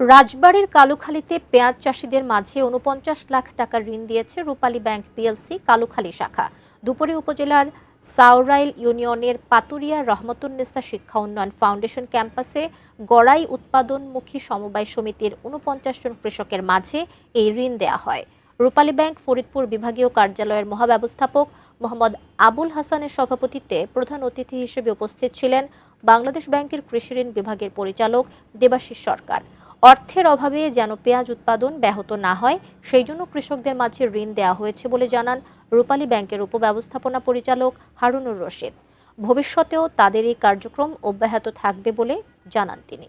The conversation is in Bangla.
রাজবাড়ীর কালুখালীতে পেঁয়াজ চাষিদের মাঝে ৪৯ লাখ টাকার ঋণ দিয়েছে রূপালী ব্যাংক পিএলসি কালুখালী শাখা। দুপুরে উপজেলার সাওরাইল ইউনিয়নের পাতুরিয়া রহমতুন্নেসা শিক্ষা উন্নয়ন ফাউন্ডেশন ক্যাম্পাসে গড়াই উৎপাদনমুখী সমবায় সমিতির ৪৯ জন কৃষকের মাঝে এই ঋণ দেয়া হয়। রূপালী ব্যাংক ফরিদপুর বিভাগীয় কার্যালয়ের মহাব্যবস্থাপক মোহাম্মদ আবুল হাসানের সভাপতিত্বে প্রধান অতিথি হিসেবে উপস্থিত ছিলেন বাংলাদেশ ব্যাংকের কৃষি ঋণ বিভাগের পরিচালক দেবাশিস সরকার। অর্থের অভাবে যেন পেঁয়াজ উৎপাদন ব্যাহত না হয় সেই জন্য কৃষকদের মাঝে ঋণ দেওয়া হয়েছে বলে জানান রূপালী ব্যাংকের উপব্যবস্থাপনা পরিচালক হারুনুর রশিদ। ভবিষ্যতেও তাদের এই কার্যক্রম অব্যাহত থাকবে বলে জানান তিনি।